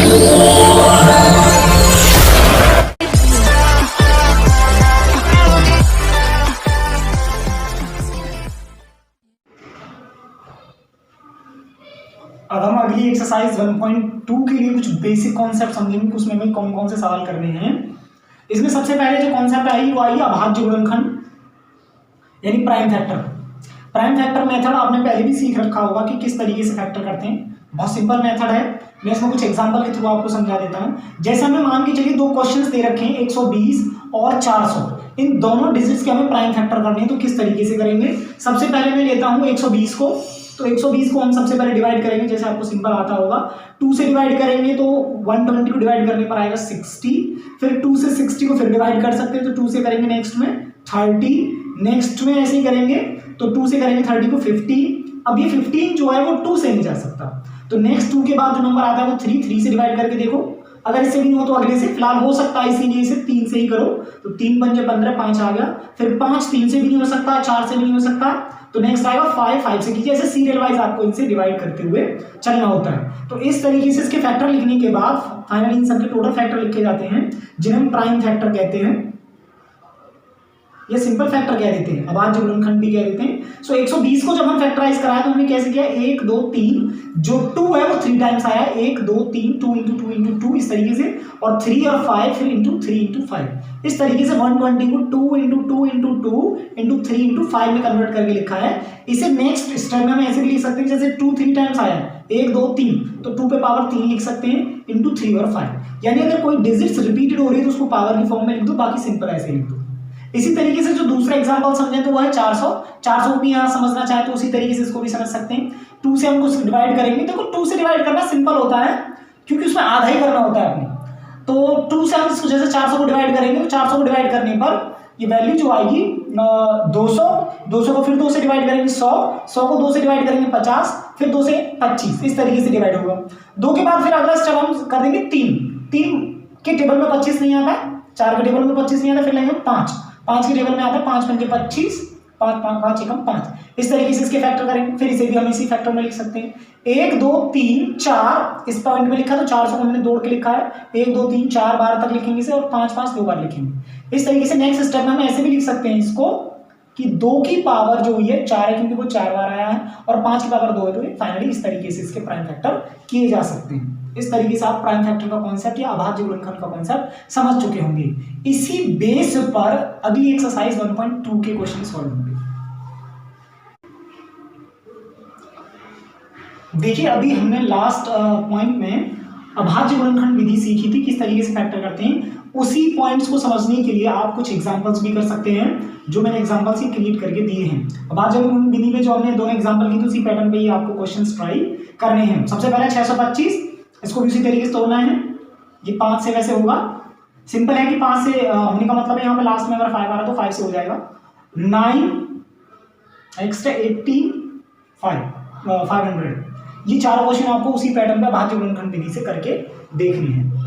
अब हम अगली एक्सरसाइज 1.2 के लिए कुछ बेसिक कॉन्सेप्ट समझेंगे कि उसमें हमें कौन कौन से सवाल करने हैं। इसमें सबसे पहले जो कॉन्सेप्ट आई वो आई अभाज्य गुणनखंड यानी prime factor. Prime factor method आपने पहले भी सीख रखा होगा कि किस तरीके से फैक्टर करते हैं। बहुत सिंपल मेथड है, मैं इसमें कुछ एग्जांपल के थ्रू आपको समझा देता हूं। जैसे हमें मान के चलिए दो क्वेश्चंस दे रखे हैं 120 और 400, इन दोनों डिजिट्स के हमें प्राइम फैक्टर करने हैं, तो किस तरीके से करेंगे। सबसे पहले मैं लेता हूं 120 को, तो 120 को हम सबसे पहले डिवाइड करेंगे, जैसे आपको सिंपल आता होगा 2 से डिवाइड करेंगे तो 120 को डिवाइड करने पर आएगा 60, फिर 2 से 60 को फिर डिवाइड कर सकते हैं तो 2 से करेंगे नेक्स्ट में 30, नेक्स्ट में ऐसे ही करेंगे तो 2 से करेंगे 30 को 50। अब ये 15 जो है वो 2 से नहीं जा सकता, तो नेक्स्ट 2 के बाद जो नंबर आता है वो 3 से डिवाइड करके देखो, अगर इससे भी नहीं हो तो अगले से, फिलहाल हो सकता है इसीलिए इसे 3 से ही करो, तो 3 पंजे 15, 5 आ गया, फिर 5 3 से भी नहीं हो सकता, 4 से भी नहीं हो सकता, तो नेक्स्ट आएगा 5 से कीजिए। ऐसे सीरियल वाइज आपको इनसे डिवाइड करते हुए चलना होता है। तो इस तरीके से इसके फैक्टर लिखने के बाद फाइनली इन सबके टोटल फैक्टर लिखे जाते हैं, जिन्हें हम प्राइम फैक्टर कहते हैं या सिंपल फैक्टर कह देते हैं, अभाज्य गुणनखंड भी कह देते हैं। सो 120 को जब हम फैक्टराइज कराया तो हमने कैसे किया, 1 2 3, जो 2 है वो 3 टाइम्स आया, 1 2 3, 2 इंटू 2 इंटू 2 इस तरीके से, और 3 और 5 फिर इंटू 3 इंटू 5 इस तरीके से 120 को 2 इंटू 2 इंटू 2 इंटू 3 इंटू 5 में कन्वर्ट करके लिखा है। इसे नेक्स्ट स्टेप में हम ऐसे भी लिख सकते हैं, जैसे 2 3 टाइम्स आया 1 2 3, तो 2 पे पावर 3 लिख सकते हैं इंटू 3 और 5, यानी अगर कोई डिजिट्स रिपीटेड हो रही है तो उसको पावर की फॉर्म में लिख दो, बाकी सिंपल ऐसे लिख दो। इसी तरीके से जो दूसरा एग्जांपल समझें तो वो है 400 को भी यहाँ समझना चाहे तो उसी तरीके से इसको भी समझ सकते हैं। 2 से हम कुछ डिवाइड करेंगे, देखो 2 से डिवाइड करना सिंपल होता है क्योंकि उसमें आधा ही करना होता है अपने, तो 2 से हम इसको जैसे 400 को डिवाइड करेंगे तो 400 को डिवाइड करने पर ये वैल्यू जो आएगी 200 को फिर 2 से डिवाइड करेंगे 100 को 2 से डिवाइड करेंगे 50, फिर 2 से 25 इस तरीके से डिवाइड होगा। 2 के बाद फिर अगला स्टेप हम कर देंगे 3 के टेबल में 25 नहीं आता है, 4 के टेबल में 25 नहीं आता, फिर लेंगे 5 के टेबल में आता है 5 पंजे 25, 5 एकम 5 इस तरीके से इसके फैक्टर करेंगे। फिर इसे भी हम इसी फैक्टर में लिख सकते हैं, 1 2 3 4 इस पॉइंट में लिखा तो 400 को हमने जोड़ के लिखा है, 1 2 3 4 बार तक लिखेंगे इसे, और 5 5 2 बार लिखेंगे। इस तरीके से नेक्स्ट स्टेप में हम ऐसे भी लिख सकते हैं इसको कि 2 की पावर जो हुई है 4 है क्योंकि वो 4 बार आया है, और 5 की पावर 2 है, तो फाइनली इस तरीके से इसके प्राइम फैक्टर किए जा सकते हैं। इस तरीके से आप प्राइम फैक्टर का कॉन्सेप्ट या अभाज्य गुणनखंड का कॉन्सेप्ट समझ चुके होंगे। इसी बेस पर अगली एक्सरसाइज 1.2 के क्वेश्चन सॉल्व होंगे। देखिए अभी हमने लास्ट पॉइंट में अभाज्य गुणनखंड विधि सीखी थी, किस तरीके से फैक्टर करते हैं। उसी पॉइंट्स को समझने के लिए आप कुछ एग्जांपल्स भी कर सकते हैं, जो मैंने एग्जांपल्स ही क्रिएट करके दिए हैं। अभाज्य गुणनखंड विधि में जो हमने दोनों एग्जांपल की थी उसी पैटर्न पे ही आपको क्वेश्चंस ट्राई करने हैं। सबसे पहले 625, इसको भी उसी तरीके से तोड़ना है, ये 5 से वैसे होगा, सिंपल है कि 5 से होने का मतलब है यहाँ पे लास्ट में अगर 5 आ रहा तो 5 से हो जाएगा, 9 एक्स्ट्रा 500 ये चारों क्वेश्चन आपको उसी पैटर्न पे अभाज्य गुणनखंड विधि से करके देखने हैं।